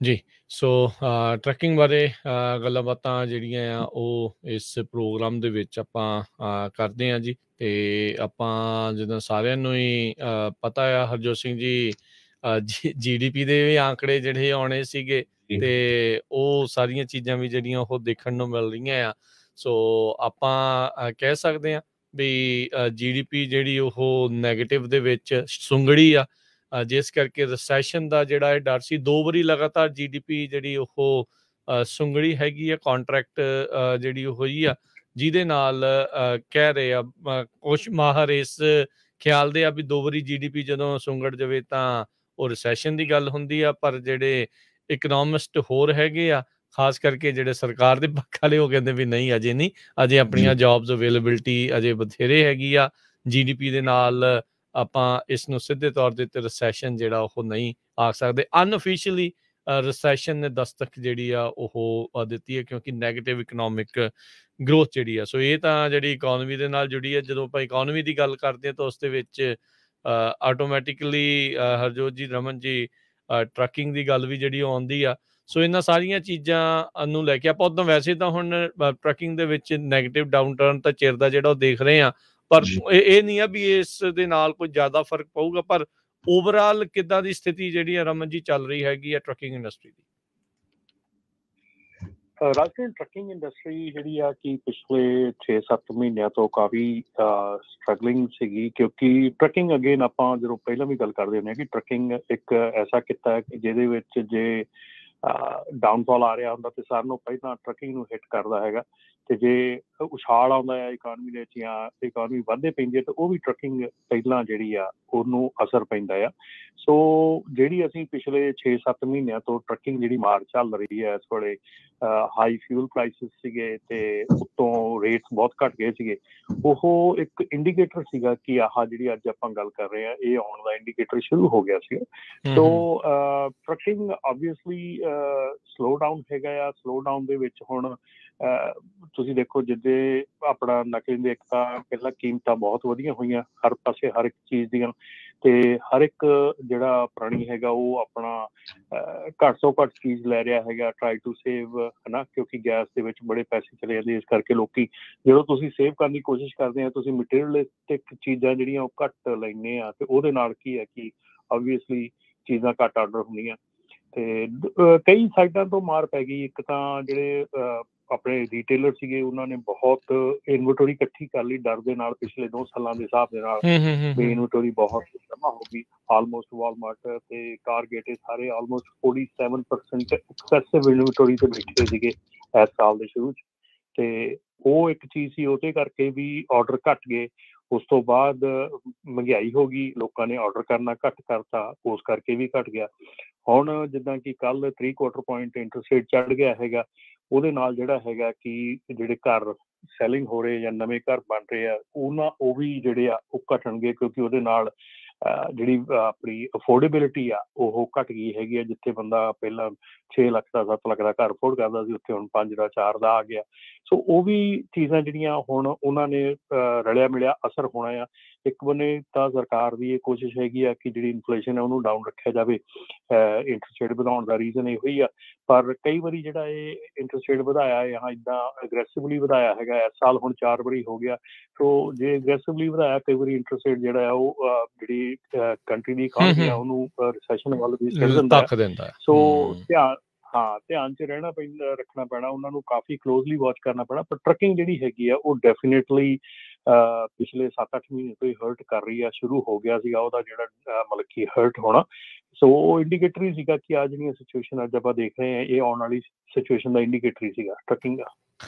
ਜੀ। ਸੋ ਟਰੈਕਿੰਗ ਬਾਰੇ ਗੱਲਾਂ ਬਾਤਾਂ ਜਿਹੜੀਆਂ ਆ ਉਹ ਇਸ ਪ੍ਰੋਗਰਾਮ ਦੇ ਵਿੱਚ ਆਪਾਂ ਕਰਦੇ ਹਾਂ ਜੀ। ਅਤੇ ਆਪਾਂ ਜਿੱਦਾਂ ਸਾਰਿਆਂ ਨੂੰ ਹੀ ਪਤਾ ਆ ਹਰਜੋਤ ਸਿੰਘ ਜੀ, GDP ਦੇ ਵੀ ਆંકੜੇ ਜਿਹੜੇ ਆਉਣੇ ਸੀਗੇ, ਜੀ ਅਤੇ ਉਹ ਸਾਰੀਆਂ ਚੀਜ਼ਾਂ ਵੀ ਜਿਹੜੀਆਂ ਉਹ ਦੇਖਣ ਨੂੰ ਮਿਲ ਰਹੀਆਂ ਆ। ਸੋ ਆਪਾਂ ਕਹਿ ਸਕਦੇ ਹਾਂ ਵੀ GDP ਜਿਹੜੀ ਉਹ ਨੈਗੇਟਿਵ ਦੇ ਵਿੱਚ ਸੁੰਗੜੀ ਆ, ਜਿਸ ਕਰਕੇ ਰਿਸੈਸ਼ਨ ਦਾ ਜਿਹੜਾ ਇਹ ਡਰ ਸੀ। 2 ਵਾਰੀ ਲਗਾਤਾਰ GDP ਜਿਹੜੀ ਉਹ ਸੁੰਗੜੀ ਹੈਗੀ ਆ, ਕੰਟਰੈਕਟ ਜਿਹੜੀ ਉਹ ਹੋਈ ਆ, ਜਿਹਦੇ ਨਾਲ ਕਹਿ ਰਹੇ ਆ ਕੁਛ ਮਾਹਰ ਇਸ ਖਿਆਲ ਦੇ ਆ ਵੀ 2 ਵਾਰੀ GDP ਜਦੋਂ ਸੁੰਗੜ ਜਾਵੇ ਤਾਂ ਉਹ ਰਿਸੈਸ਼ਨ ਦੀ ਗੱਲ ਹੁੰਦੀ ਆ। ਪਰ ਜਿਹੜੇ ਇਕਨੋਮਿਸਟ ਹੋਰ ਹੈਗੇ ਆ, ਖਾਸ ਕਰਕੇ ਜਿਹੜੇ ਸਰਕਾਰ ਦੇ ਪੱਖ ਵਾਲੇ, ਉਹ ਕਹਿੰਦੇ ਵੀ ਨਹੀਂ, ਅਜੇ ਨਹੀਂ, ਅਜੇ ਆਪਣੀਆਂ ਜੋਬਸ ਅਵੇਲੇਬਿਲਿਟੀ ਅਜੇ ਬਥੇਰੇ ਹੈਗੀ ਆ। GDP ਦੇ ਨਾਲ ਆਪਾਂ ਇਸ ਨੂੰ ਸਿੱਧੇ ਤੌਰ ਦੇ ਉੱਤੇ ਰਿਸੈਸ਼ਨ ਜਿਹੜਾ ਉਹ ਨਹੀਂ ਆਖ ਸਕਦੇ। ਅਨਅਫੀਸ਼ੀਅਲੀ ਰਿਸੈਸ਼ਨ ਨੇ ਦਸਤਕ ਜਿਹੜੀ ਆ ਉਹ ਦਿੱਤੀ ਹੈ, ਕਿਉਂਕਿ ਨੈਗੇਟਿਵ ਇਕਨੋਮਿਕ ਗਰੋਥ ਜਿਹੜੀ ਆ। ਸੋ ਇਹ ਤਾਂ ਜਿਹੜੀ ਇਕੋਨਮੀ ਦੇ ਨਾਲ ਜੁੜੀ ਹੈ। ਜਦੋਂ ਆਪਾਂ ਇਕੋਨਮੀ ਦੀ ਗੱਲ ਕਰਦੇ ਹਾਂ ਤਾਂ ਉਸ ਦੇ ਵਿੱਚ ਆਟੋਮੈਟਿਕਲੀ ਹਰਜੋਤ ਜੀ, ਰਮਨ ਜੀ, ਟਰੱਕਿੰਗ ਦੀ ਗੱਲ ਵੀ ਜਿਹੜੀ ਉਹ ਆਉਂਦੀ ਆ। ਸੋ ਇਹਨਾਂ ਸਾਰੀਆਂ ਚੀਜ਼ਾਂ ਨੂੰ ਲੈ ਕੇ ਆਪਾਂ ਉੱਦਾਂ ਵੈਸੇ ਤਾਂ ਹੁਣ ਟਰੱਕਿੰਗ ਦੇ ਵਿੱਚ ਨੈਗੇਟਿਵ ਡਾਊਨ ਟਰਨ ਤਾਂ ਚਿਰ ਦਾ ਜਿਹੜਾ ਉਹ ਦੇਖ ਰਹੇ ਹਾਂ, ਪਰ ਇਹ ਨਹੀਂ ਆ ਵੀ ਇਸ ਦੇ ਨਾਲ ਕੋਈ ਜ਼ਿਆਦਾ ਫਰਕ ਪਊਗਾ। ਪਰ ਓਵਰਆਲ ਕਿੱਦਾਂ ਦੀ ਸਥਿਤੀ ਜਿਹੜੀ ਆ ਰਮਨ ਜੀ ਚੱਲ ਰਹੀ ਹੈਗੀ ਆ ਟਰੱਕਿੰਗ ਇੰਡਸਟਰੀ ਦੀ? ਰਾਜਸਥਾਨ ਟਰੱਕਿੰਗ ਇੰਡਸਟਰੀ ਜਿਹੜੀ ਆ ਕਿ ਪਿਛਲੇ 6-7 ਮਹੀਨਿਆਂ ਤੋਂ ਕਾਫੀ ਸਟਰਗਲਿੰਗ ਸੀਗੀ, ਕਿਉਂਕਿ ਟਰੱਕਿੰਗ ਅਗੇਨ ਆਪਾਂ ਜਦੋਂ ਪਹਿਲਾਂ ਵੀ ਗੱਲ ਕਰਦੇ ਹੁੰਦੇ ਹਾਂ ਕਿ ਟਰੱਕਿੰਗ ਇੱਕ ਐਸਾ ਕਿੱਤਾ ਹੈ ਕਿ ਜਿਹਦੇ ਵਿੱਚ ਜੇ ਡਾਊਨਫਾਲ ਆ ਰਿਹਾ ਹੁੰਦਾ ਤੇ ਸਾਰਿਆਂ ਨੂੰ ਪਹਿਲਾਂ ਟਰੱਕਿੰਗ ਨੂੰ ਹਿੱਟ ਕਰਦਾ ਹੈਗਾ, ਤੇ ਜੇ ਉਛਾਲ ਆਉਂਦਾ ਆ ਇਕਾਨਮੀ ਦੇ ਵਿੱਚ ਜਾਂ ਇਕਾਨਮੀ ਵੱਧਦੇ ਪੈਂਦੀ ਹੈ ਤਾਂ ਉਹ ਵੀ ਟਰੱਕਿੰਗ ਪਹਿਲਾਂ ਜਿਹੜੀ ਆ ਉਹਨੂੰ ਅਸਰ ਪੈਂਦਾ ਆ। ਸੋ ਜਿਹੜੀ ਅਸੀਂ ਪਿਛਲੇ 6-7 ਮਹੀਨਿਆਂ ਤੋਂ ਟਰੱਕਿੰਗ ਜਿਹੜੀ ਮਾਰ ਚੱਲ ਰਹੀ ਹੈ, ਇਸ ਵੇਲੇ ਹਾਈ ਫਿਊਲ ਪ੍ਰਾਈਸਿਸ ਸੀਗੇ ਤੇ ਉੱਤੋਂ ਰੇਟਸ ਬਹੁਤ ਘੱਟ ਗਏ ਸੀਗੇ, ਉਹ ਇੱਕ ਇੰਡੀਕੇਟਰ ਸੀਗਾ ਕਿ ਆਹ ਜਿਹੜੀ ਅੱਜ ਆਪਾਂ ਗੱਲ ਕਰ ਰਹੇ ਹਾਂ ਇਹ ਆਉਣ ਦਾ ਇੰਡੀਕੇਟਰ ਸ਼ੁਰੂ ਹੋ ਗਿਆ ਸੀਗਾ। ਸੋ ਟਰੱਕਿੰਗ ਆਬਵੀਅਸਲੀ ਸਲੋ ਡਾਊਨ ਹੈਗਾ ਆ। ਸਲੋ ਡਾਊਨ ਦੇ ਵਿੱਚ ਹੁਣ ਤੁਸੀਂ ਦੇਖੋ, ਜਿੱਦੇ ਆਪਣਾ ਨਕਲੀ ਦੇ ਇੱਕ ਤਾਂ ਪਹਿਲਾਂ ਕੀਮਤਾਂ ਬਹੁਤ ਵਧੀਆਂ ਹੋਈਆਂ ਹਰ ਪਾਸੇ, ਹਰ ਇੱਕ ਚੀਜ਼ ਦੀਆਂ, ਤੇ ਹਰ ਇੱਕ ਜਿਹੜਾ ਪ੍ਰਾਣੀ ਹੈਗਾ ਉਹ ਆਪਣਾ ਘੱਟ ਤੋਂ ਘੱਟ ਚੀਜ਼ ਲੈ ਰਿਹਾ ਹੈਗਾ, ਟਰਾਈ ਟੂ ਸੇਵ, ਹੈ ਨਾ, ਕਿਉਂਕਿ ਗੈਸ ਦੇ ਵਿੱਚ ਬੜੇ ਪੈਸੇ ਚਲੇ ਜਾਂਦੇ। ਇਸ ਕਰਕੇ ਲੋਕੀ ਜਦੋਂ ਤੁਸੀਂ ਸੇਵ ਕਰਨ ਦੀ ਕੋਸ਼ਿਸ਼ ਕਰਦੇ ਆ, ਤੁਸੀਂ ਮਟੀਰੀਅਲਿਸਟਿਕ ਚੀਜ਼ਾਂ ਜਿਹੜੀਆਂ ਉਹ ਘੱਟ ਲੈਂਦੇ ਆ, ਤੇ ਉਹਦੇ ਨਾਲ ਕੀ ਹੈ ਕਿ ਆਬਵੀਅਸਲੀ ਚੀਜ਼ਾਂ ਘੱਟ ਆਰਡਰ ਹੁੰਦੀਆਂ। ਤੇ ਕਈ ਸਾਈਡਾਂ ਤੋਂ ਮਾਰ ਪੈ ਗਈ। ਇੱਕ ਤਾਂ ਜਿਹੜੇ ਆਪਣੇ ਰੀਟੇਲਰ ਸੀਗੇ ਉਹਨਾਂ ਨੇ ਬਹੁਤ ਇਨਵੈਂਟਰੀ ਇਕੱਠੀ ਕਰ ਲਈ ਡਰ ਦੇ ਨਾਲ, ਪਿਛਲੇ 2 ਸਾਲਾਂ ਦੇ ਹਿਸਾਬ ਦੇ ਨਾਲ ਵੀ ਇਨਵੈਂਟਰੀ ਬਹੁਤ ਜਮ੍ਹਾਂ ਹੋ ਗਈ। ਆਲਮੋਸਟ ਵਾਲਮਾਰਟ ਤੇ ਟਾਰਗੇਟ ਇਹ ਸਾਰੇ ਆਲਮੋਸਟ 47% ਐਕਸੈਸਿਵ ਇਨਵੈਂਟਰੀ ਤੇ ਬੈਠੇ ਸੀਗੇ ਇਸ ਸਾਲ ਦੇ ਸ਼ੁਰੂ 'ਚ, ਤੇ ਉਹ ਇੱਕ ਚੀਜ਼ ਸੀ। ਉਹਦੇ ਕਰਕੇ ਵੀ ਆਰਡਰ ਘੱਟ ਗਏ। ਉਸ ਤੋਂ ਬਾਅਦ ਮਹਿੰਗਾਈ ਹੋ ਗਈ, ਲੋਕਾਂ ਨੇ ਆਰਡਰ ਕਰਨਾ ਘੱਟ ਕਰਤਾ, ਉਸ ਕਰਕੇ ਵੀ ਘੱਟ ਗਿਆ। ਹੁਣ ਜਿੱਦਾਂ ਕਿ ਕੱਲ੍ਹ 3/4 ਪੁਆਇੰਟ ਇੰਟਰਸਟ ਰੇਟ ਚੜ੍ਹ ਗਿਆ ਹੈਗਾ, ਉਹਦੇ ਨਾਲ ਜਿਹੜਾ ਹੈਗਾ ਕਿ ਜਿਹੜੇ ਘਰ ਸੈਲਿੰਗ ਹੋ ਰਹੇ ਜਾਂ ਨਵੇਂ ਘਰ ਬਣ ਰਹੇ ਆ ਉਹ ਵੀ ਜਿਹੜੇ ਆ ਉਹ ਘਟਣਗੇ, ਕਿਉਂਕਿ ਉਹਦੇ ਨਾਲ ਜਿਹੜੀ ਆਪਣੀ ਅਫੋਰਡੇਬਿਲਿਟੀ ਆ ਉਹ ਘੱਟ ਗਈ ਹੈਗੀ ਆ। ਜਿੱਥੇ ਬੰਦਾ ਪਹਿਲਾਂ 6 ਲੱਖ ਦਾ 7 ਲੱਖ ਦਾ ਘਰ ਅਫੋਰਡ ਕਰਦਾ ਸੀ, ਉੱਥੇ ਹੁਣ 5 ਦਾ 4 ਦਾ ਆ ਗਿਆ। ਸੋ ਉਹ ਵੀ ਚੀਜ਼ਾਂ ਜਿਹੜੀਆਂ ਹੁਣ ਉਹਨਾਂ ਨੇ ਰਲਿਆ ਮਿਲਿਆ ਅਸਰ ਹੋਣਾ ਆ। ਇੱਕ ਬੰਨੇ ਤਾਂ ਸਰਕਾਰ ਦੀ ਇਹ ਕੋਸ਼ਿਸ਼ ਹੈਗੀ ਆ ਕਿ ਜਿਹੜੀ ਇਨਫਲੇਸ਼ਨ ਹੈ ਉਹਨੂੰ ਡਾਊਨ ਰੱਖਿਆ ਜਾਵੇ, ਇੰਟਰਸਟ ਰੇਟ ਵਧਾਉਣ ਦਾ ਰੀਜ਼ਨ ਇਹੋ ਹੀ ਆ। ਪਰ ਕਈ ਵਾਰੀ ਜਿਹੜਾ ਇਹ ਇੰਟਰਸਟ ਰੇਟ ਵਧਾਇਆ ਜਾਂ ਇੱਦਾਂ ਅਗਰੈਸਿਵਲੀ ਵਧਾਇਆ ਹੈਗਾ, ਇਸ ਸਾਲ ਹੁਣ 4 ਵਾਰੀ ਹੋ ਗਿਆ। ਸੋ ਜੇ ਅਗਰੈਸਿਵਲੀ ਵਧਾਇਆ, ਕਈ ਵਾਰੀ ਇੰਟਰਸਟ ਰੇਟ ਜਿਹੜਾ ਆ ਉਹ ਜਿਹੜੀ ਕੰਟਰੀ ਦੀ ਇਕਾਨਮੀ ਆ ਉਹਨੂੰ ਰਿਸੈਸ਼ਨ ਵੱਲ ਵੀ ਸਿੱਟ ਦਿੰਦਾ ਹੈ। ਸੋ ਧਿਆਨ 'ਚ ਰਹਿਣਾ ਪੈਂਦਾ, ਰੱਖਣਾ ਪੈਣਾ, ਉਹਨਾਂ ਨੂੰ ਕਾਫੀ ਕਲੋਜ਼ਲੀ ਵਾਚ ਕਰਨਾ ਪੈਣਾ। ਪਰ ਟਰੱਕਿੰਗ ਜਿਹੜੀ ਹੈਗੀ ਆ ਉਹ ਡੈਫੀਨੇਟਲੀ ਪਿਛਲੇ 7-8 ਮਹੀਨੇ ਤੋਂ ਹੀ ਹਰਟ ਕਰ ਰਹੀ ਆ। ਸ਼ੁਰੂ ਹੋ ਗਿਆ ਸੀਗਾ ਉਹਦਾ ਜਿਹੜਾ ਮਤਲਬ ਕਿ ਹਰਟ ਹੋਣਾ। ਸੋ ਉਹ ਇੰਡੀਕੇਟਰ ਹੀ ਸੀਗਾ ਕਿ ਆਹ ਜਿਹੜੀਆਂ ਸਿਚੁਏਸ਼ਨ ਅੱਜ ਆਪਾਂ ਦੇਖ ਰਹੇ ਹਾਂ ਇਹ ਆਉਣ ਵਾਲੀ ਸਿਚੁਏਸ਼ਨ ਦਾ ਇੰਡੀਕੇਟਰ ਹੀ ਸੀਗਾ ਟਰੱਕਿੰਗ ਦਾ।